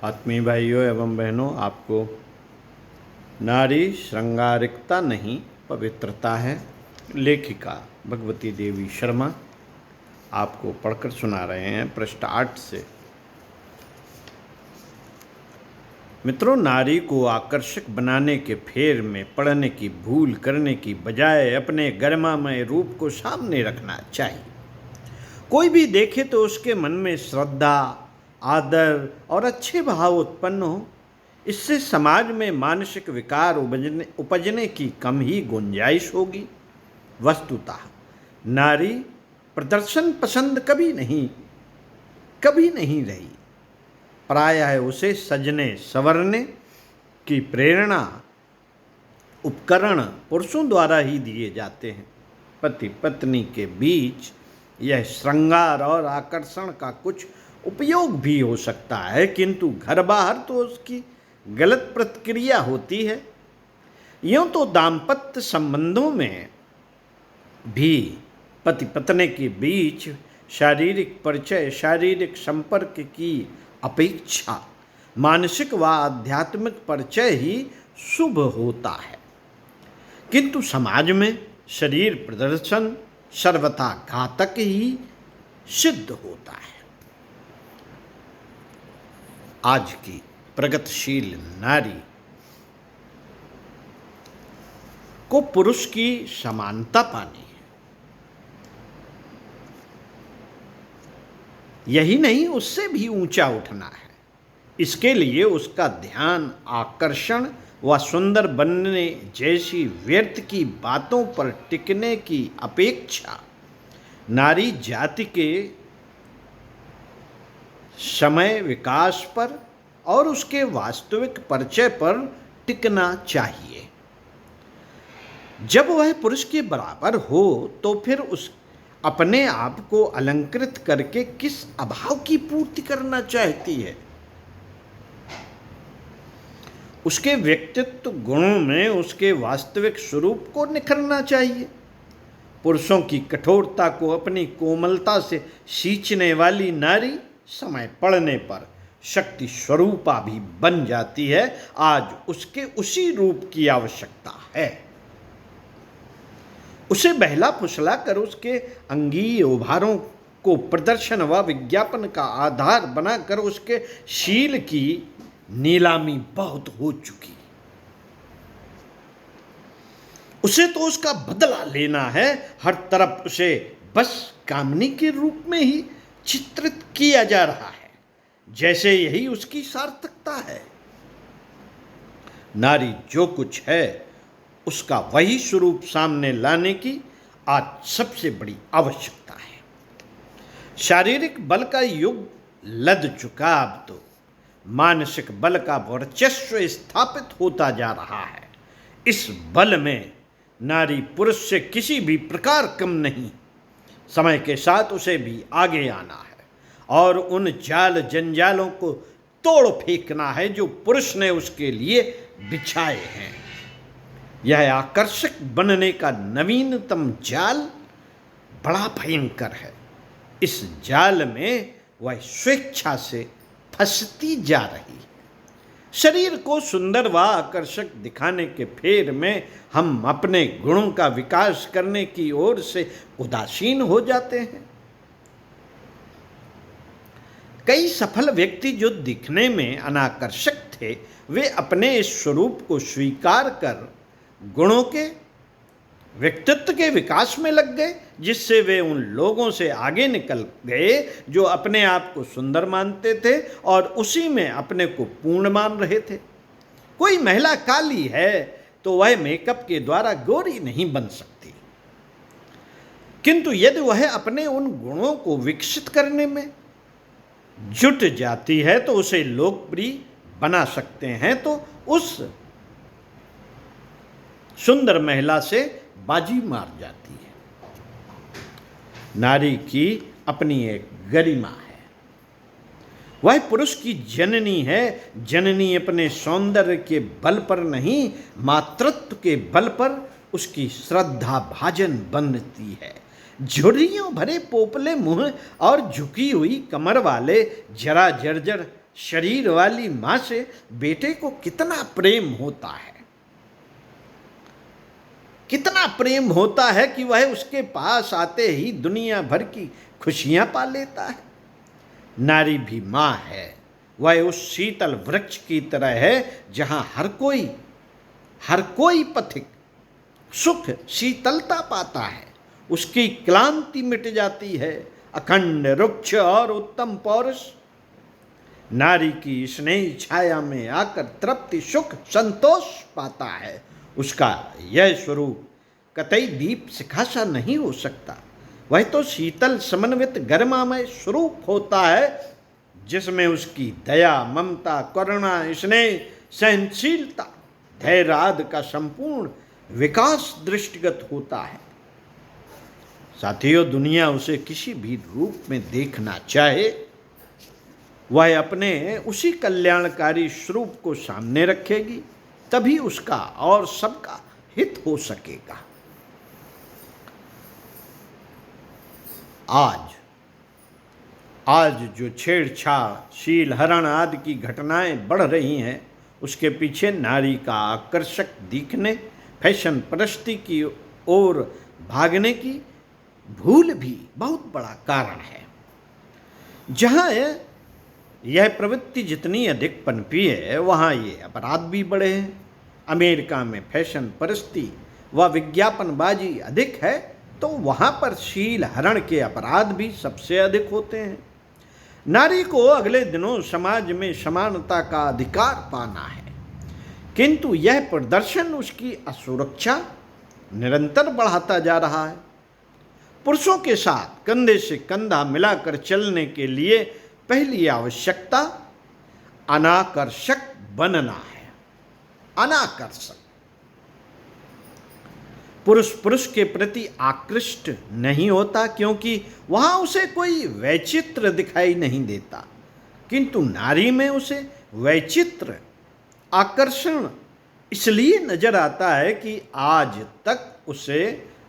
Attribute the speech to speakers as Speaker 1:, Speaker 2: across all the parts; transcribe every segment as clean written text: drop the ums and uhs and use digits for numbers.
Speaker 1: आत्मीय भाइयों एवं बहनों, आपको नारी श्रृंगारिकता नहीं पवित्रता है लेखिका भगवती देवी शर्मा आपको पढ़कर सुना रहे हैं पृष्ठ 8 से। मित्रों, नारी को आकर्षक बनाने के फेर में पड़ने की भूल करने की बजाय अपने गरिमामय रूप को सामने रखना चाहिए। कोई भी देखे तो उसके मन में श्रद्धा, आदर और अच्छे भाव उत्पन्न हो। इससे समाज में मानसिक विकार उपजने की कम ही गुंजाइश होगी। वस्तुतः नारी प्रदर्शन पसंद कभी नहीं रही। प्रायः उसे सजने संवरने की प्रेरणा उपकरण पुरुषों द्वारा ही दिए जाते हैं। पति पत्नी के बीच यह श्रृंगार और आकर्षण का कुछ उपयोग भी हो सकता है, किंतु घर बाहर तो उसकी गलत प्रतिक्रिया होती है। यूँ तो दाम्पत्य संबंधों में भी पति पत्नी के बीच शारीरिक परिचय, शारीरिक संपर्क की अपेक्षा मानसिक व आध्यात्मिक परिचय ही शुभ होता है, किंतु समाज में शरीर प्रदर्शन सर्वथा घातक ही सिद्ध होता है। आज की प्रगतिशील नारी को पुरुष की समानता पानी है। यही नहीं, उससे भी ऊंचा उठना है। इसके लिए उसका ध्यान आकर्षण व सुंदर बनने जैसी व्यर्थ की बातों पर टिकने की अपेक्षा नारी जाति के समय विकास पर और उसके वास्तविक परिचय पर टिकना चाहिए। जब वह पुरुष के बराबर हो तो फिर उस अपने आप को अलंकृत करके किस अभाव की पूर्ति करना चाहती है। उसके व्यक्तित्व गुणों में उसके वास्तविक स्वरूप को निखरना चाहिए। पुरुषों की कठोरता को अपनी कोमलता से सींचने वाली नारी समय पड़ने पर शक्ति स्वरूपा भी बन जाती है। आज उसके उसी रूप की आवश्यकता है। उसे बहला फुसला कर उसके अंगीय उभारों को प्रदर्शन व विज्ञापन का आधार बनाकर उसके शील की नीलामी बहुत हो चुकी। उसे तो उसका बदला लेना है। हर तरफ उसे बस कामनी के रूप में ही चित्रित किया जा रहा है, जैसे यही उसकी सार्थकता है। नारी जो कुछ है उसका वही स्वरूप सामने लाने की आज सबसे बड़ी आवश्यकता है। शारीरिक बल का युग लद चुका, अब तो मानसिक बल का वर्चस्व स्थापित होता जा रहा है। इस बल में नारी पुरुष से किसी भी प्रकार कम नहीं। समय के साथ उसे भी आगे आना है और उन जाल जंजालों को तोड़ फेंकना है जो पुरुष ने उसके लिए बिछाए हैं। यह आकर्षक बनने का नवीनतम जाल बड़ा भयंकर है। इस जाल में वह स्वेच्छा से फंसती जा रही है। शरीर को सुंदर व आकर्षक दिखाने के फेर में हम अपने गुणों का विकास करने की ओर से उदासीन हो जाते हैं। कई सफल व्यक्ति जो दिखने में अनाकर्षक थे, वे अपने इस स्वरूप को स्वीकार कर गुणों के, व्यक्तित्व के विकास में लग गए, जिससे वे उन लोगों से आगे निकल गए जो अपने आप को सुंदर मानते थे और उसी में अपने को पूर्ण मान रहे थे। कोई महिला काली है तो वह मेकअप के द्वारा गोरी नहीं बन सकती, किंतु यदि वह अपने उन गुणों को विकसित करने में जुट जाती है तो उसे लोकप्रिय बना सकते हैं। तो उस सुंदर महिला से बाजी मार जाती है। नारी की अपनी एक गरिमा है। वह पुरुष की जननी है। जननी अपने सौंदर्य के बल पर नहीं, मातृत्व के बल पर उसकी श्रद्धा भाजन बनती है। झुर्रियों भरे पोपले मुंह और झुकी हुई कमर वाले जरा जर्जर शरीर वाली माँ से बेटे को कितना प्रेम होता है, कितना प्रेम होता है कि वह उसके पास आते ही दुनिया भर की खुशियां पा लेता है। नारी भी माँ है, वह उस शीतल वृक्ष की तरह है जहां हर कोई पथिक सुख शीतलता पाता है, उसकी क्लांति मिट जाती है। अखंड रुक्ष और उत्तम पौरुष नारी की स्नेह छाया में आकर तृप्ति सुख संतोष पाता है। उसका यह स्वरूप कतई दीप शिखा सा नहीं हो सकता, वह तो शीतल समन्वित गरिमामय स्वरूप होता है जिसमें उसकी दया, ममता, करुणा, स्नेह, सहनशीलता, धैर्य आदि का संपूर्ण विकास दृष्टिगत होता है। साथियों, दुनिया उसे किसी भी रूप में देखना चाहे, वह अपने उसी कल्याणकारी स्वरूप को सामने रखेगी, तभी उसका और सबका हित हो सकेगा। आज जो छेड़छाड़, शील हरण आदि की घटनाएं बढ़ रही हैं, उसके पीछे नारी का आकर्षक दिखने, फैशन परस्ती की ओर भागने की भूल भी बहुत बड़ा कारण है। जहाँ यह प्रवृत्ति जितनी अधिक पनपी है, वहाँ ये अपराध भी बढ़े हैं। अमेरिका में फैशन परस्ती व विज्ञापनबाजी अधिक है, तो वहाँ पर शील हरण के अपराध भी सबसे अधिक होते हैं। नारी को अगले दिनों समाज में समानता का अधिकार पाना है, किंतु यह प्रदर्शन उसकी असुरक्षा निरंतर बढ़ाता जा रहा है। पुरुषों के साथ कंधे से कंधा मिलाकर चलने के लिए पहली आवश्यकता अनाकर्षक बनना है। अनाकर्षक पुरुष के प्रति आकृष्ट नहीं होता, क्योंकि वहां उसे कोई वैचित्र दिखाई नहीं देता, किंतु नारी में उसे वैचित्र आकर्षण इसलिए नजर आता है कि आज तक उसे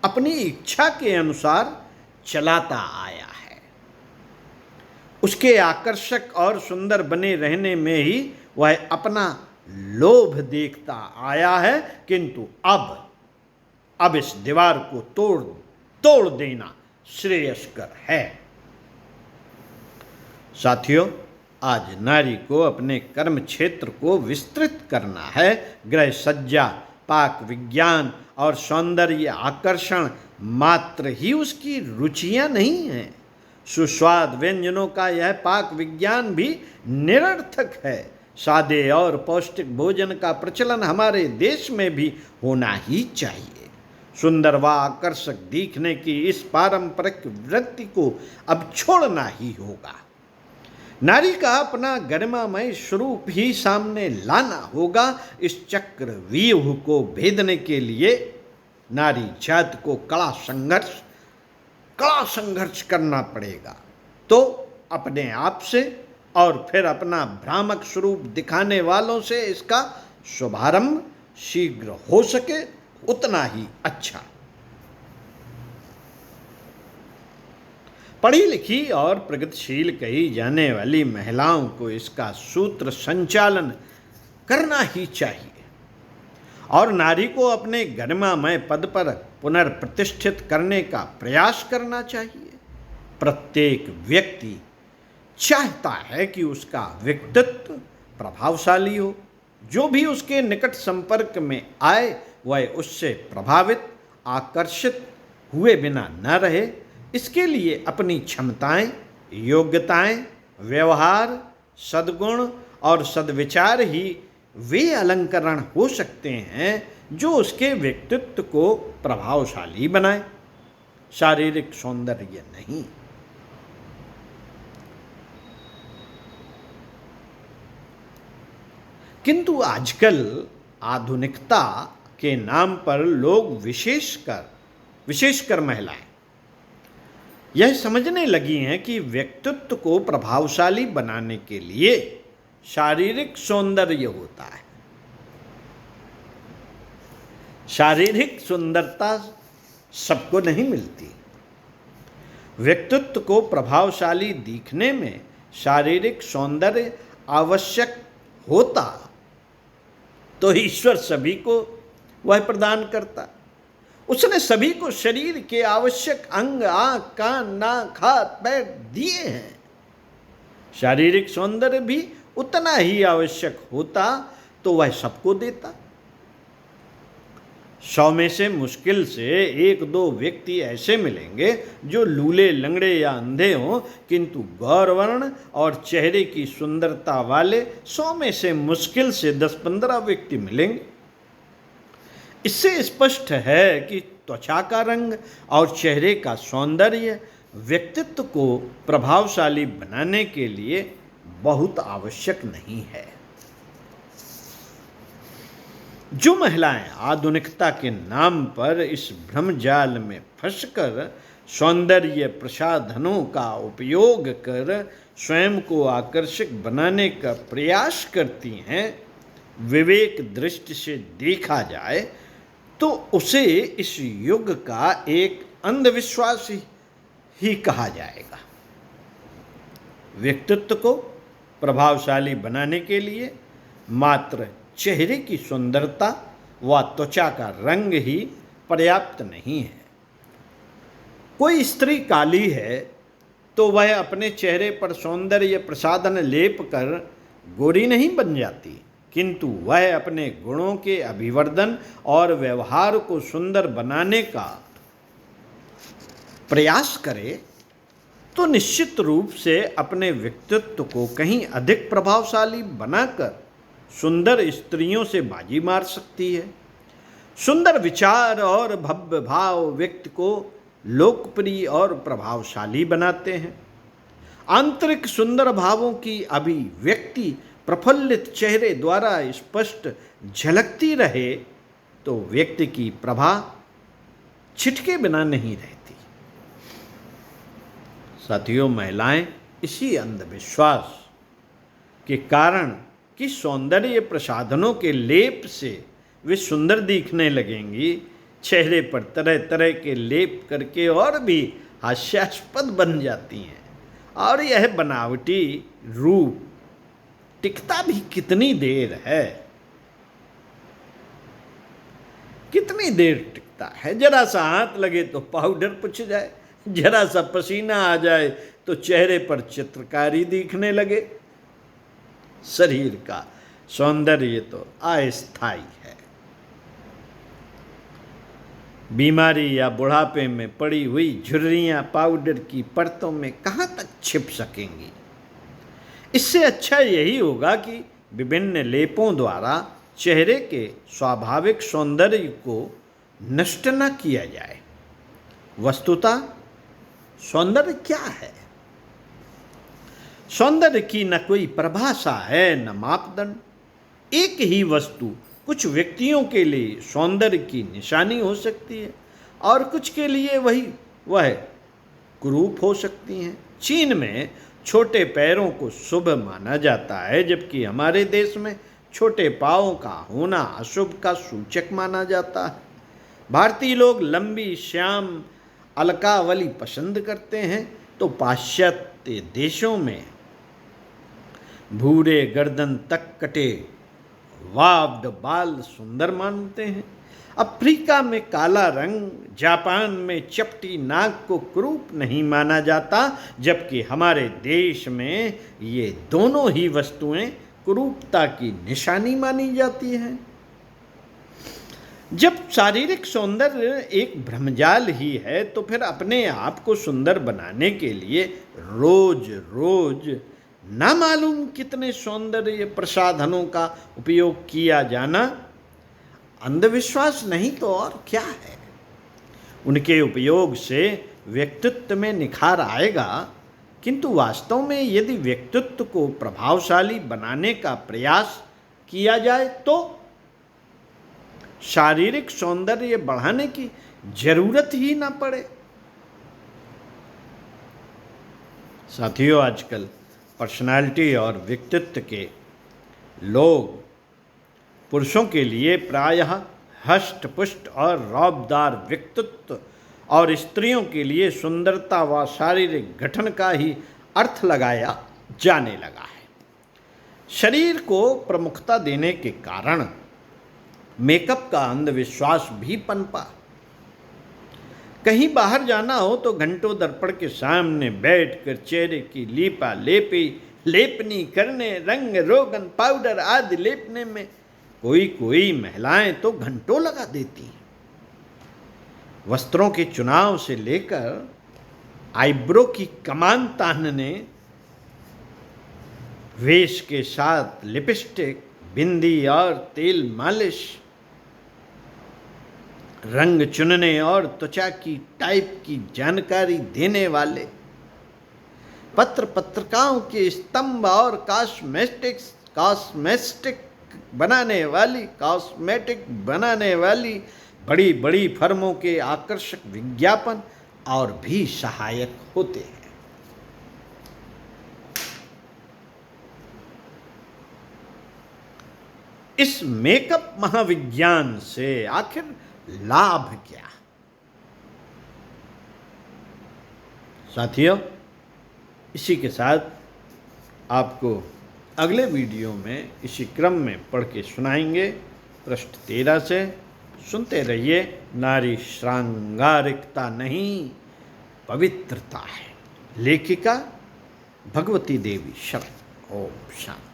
Speaker 1: अपनी इच्छा के अनुसार चलाता आया है। उसके आकर्षक और सुंदर बने रहने में ही वह अपना लोभ देखता आया है, किंतु अब इस दीवार को तोड़ देना श्रेयस्कर है। साथियों, आज नारी को अपने कर्म क्षेत्र को विस्तृत करना है। गृह सज्जा, पाक विज्ञान और सौंदर्य आकर्षण मात्र ही उसकी रुचियां नहीं हैं। सुस्वाद व्यंजनों का यह पाक विज्ञान भी निरर्थक है। सादे और पौष्टिक भोजन का प्रचलन हमारे देश में भी होना ही चाहिए। सुंदर व आकर्षक दिखने की इस पारंपरिक वृत्ति को अब छोड़ना ही होगा। नारी का अपना गरिमामय स्वरूप ही सामने लाना होगा। इस चक्र व्यूह को भेदने के लिए नारी जाति को कड़ा संघर्ष करना पड़ेगा। तो अपने आप से और फिर अपना भ्रामक स्वरूप दिखाने वालों से इसका शुभारंभ शीघ्र हो सके उतना ही अच्छा। पढ़ी लिखी और प्रगतिशील कही जाने वाली महिलाओं को इसका सूत्र संचालन करना ही चाहिए और नारी को अपने गरिमामय पद पर पुनर्प्रतिष्ठित करने का प्रयास करना चाहिए। प्रत्येक व्यक्ति चाहता है कि उसका व्यक्तित्व प्रभावशाली हो। जो भी उसके निकट संपर्क में आए वह उससे प्रभावित, आकर्षित हुए बिना न रहे। इसके लिए अपनी क्षमताएं, योग्यताएं, व्यवहार, सद्गुण और सद्विचार ही वे अलंकरण हो सकते हैं जो उसके व्यक्तित्व को प्रभावशाली बनाए, शारीरिक सौंदर्य नहीं। किंतु आजकल आधुनिकता के नाम पर लोग विशेषकर महिलाएं यह समझने लगी हैं कि व्यक्तित्व को प्रभावशाली बनाने के लिए शारीरिक सौंदर्य होता है। शारीरिक सुंदरता सबको नहीं मिलती। व्यक्तित्व को प्रभावशाली दिखने में शारीरिक सौंदर्य आवश्यक होता तो ईश्वर सभी को वह प्रदान करता। उसने सभी को शरीर के आवश्यक अंग, आंख, कान, नाक, हाथ, पैर दिए हैं। शारीरिक सौंदर्य भी उतना ही आवश्यक होता तो वह सबको देता। 100 में से मुश्किल से 1-2 व्यक्ति ऐसे मिलेंगे जो लूले, लंगड़े या अंधे हों, किंतु गौरवर्ण और चेहरे की सुंदरता वाले 100 में से मुश्किल से 10-15 व्यक्ति मिलेंगे। इससे स्पष्ट है कि त्वचा का रंग और चेहरे का सौंदर्य व्यक्तित्व को प्रभावशाली बनाने के लिए बहुत आवश्यक नहीं है। जो महिलाएं आधुनिकता के नाम पर इस भ्रमजाल में फंसकर सौंदर्य प्रसाधनों का उपयोग कर स्वयं को आकर्षक बनाने का प्रयास करती हैं, विवेक दृष्टि से देखा जाए तो उसे इस युग का एक अंधविश्वास ही कहा जाएगा। व्यक्तित्व को प्रभावशाली बनाने के लिए मात्र चेहरे की सुंदरता व त्वचा का रंग ही पर्याप्त नहीं है। कोई स्त्री काली है तो वह अपने चेहरे पर सौंदर्य प्रसाधन लेप कर गोरी नहीं बन जाती, किंतु वह अपने गुणों के अभिवर्धन और व्यवहार को सुंदर बनाने का प्रयास करे तो निश्चित रूप से अपने व्यक्तित्व को कहीं अधिक प्रभावशाली बनाकर सुंदर स्त्रियों से बाजी मार सकती है। सुंदर विचार और भव्य भाव व्यक्ति को लोकप्रिय और प्रभावशाली बनाते हैं। आंतरिक सुंदर भावों की अभिव्यक्ति प्रफुल्लित चेहरे द्वारा स्पष्ट झलकती रहे तो व्यक्ति की प्रभा छिटके बिना नहीं रहती। साथियों, महिलाएं इसी अंधविश्वास के कारण कि सौंदर्य प्रसाधनों के लेप से वे सुंदर दिखने लगेंगी, चेहरे पर तरह तरह के लेप करके और भी हास्यास्पद बन जाती हैं। और यह बनावटी रूप टिकता भी कितनी देर है, कितनी देर टिकता है। जरा सा हाथ लगे तो पाउडर पुछ जाए, जरा सा पसीना आ जाए तो चेहरे पर चित्रकारी दिखने लगे। शरीर का सौंदर्य तो अस्थायी है। बीमारी या बुढ़ापे में पड़ी हुई झुर्रियां पाउडर की परतों में कहाँ तक छिप सकेंगी। इससे अच्छा यही होगा कि विभिन्न लेपों द्वारा चेहरे के स्वाभाविक सौंदर्य को नष्ट न किया जाए। वस्तुतः सौंदर्य क्या है? सौंदर्य की न कोई परिभाषा है न मापदंड। एक ही वस्तु कुछ व्यक्तियों के लिए सौंदर्य की निशानी हो सकती है और कुछ के लिए वह कुरूप हो सकती हैं। चीन में छोटे पैरों को शुभ माना जाता है, जबकि हमारे देश में छोटे पाँवों का होना अशुभ का सूचक माना जाता है। भारतीय लोग लंबी श्याम अलकावली पसंद करते हैं तो पाश्चात्य देशों में भूरे गर्दन तक कटे वाव्ड बाल सुंदर मानते हैं। अफ्रीका में काला रंग, जापान में चपटी नाक को कुरूप नहीं माना जाता, जबकि हमारे देश में ये दोनों ही वस्तुएं कुरूपता की निशानी मानी जाती हैं। जब शारीरिक सौंदर्य एक भ्रमजाल ही है तो फिर अपने आप को सुंदर बनाने के लिए रोज रोज ना मालूम कितने सौंदर्य प्रसाधनों का उपयोग किया जाना अंधविश्वास नहीं तो और क्या है। उनके उपयोग से व्यक्तित्व में निखार आएगा, किंतु वास्तव में यदि व्यक्तित्व को प्रभावशाली बनाने का प्रयास किया जाए तो शारीरिक सौंदर्य बढ़ाने की जरूरत ही ना पड़े। साथियों, आजकल पर्सनालिटी और व्यक्तित्व के लोग पुरुषों के लिए प्रायः हष्ट पुष्ट और रौबदार व्यक्तित्व और स्त्रियों के लिए सुंदरता व शारीरिक गठन का ही अर्थ लगाया जाने लगा है। शरीर को प्रमुखता देने के कारण मेकअप का अंधविश्वास भी पनपा। कहीं बाहर जाना हो तो घंटों दर्पण के सामने बैठकर चेहरे की लीपा लेपी लेपनी करने, रंग रोगन पाउडर आदि लेपने में कोई कोई महिलाएं तो घंटों लगा देती हैं। वस्त्रों के चुनाव से लेकर आईब्रो की कमान तानने, वेश के साथ लिपस्टिक, बिंदी और तेल मालिश, रंग चुनने और त्वचा की टाइप की जानकारी देने वाले, पत्र पत्रिकाओं के स्तंभ और कॉस्मेटिक बनाने वाली बड़ी बड़ी फर्मों के आकर्षक विज्ञापन और भी सहायक होते हैं। इस मेकअप महाविज्ञान से आखिर लाभ क्या? साथियों, इसी के साथ आपको अगले वीडियो में इसी क्रम में पढ़ के सुनाएंगे। पृष्ठ 13 से सुनते रहिए। नारी श्रृंगारिकता नहीं, पवित्रता है। लेखिका भगवती देवी शरण। ओम शांति।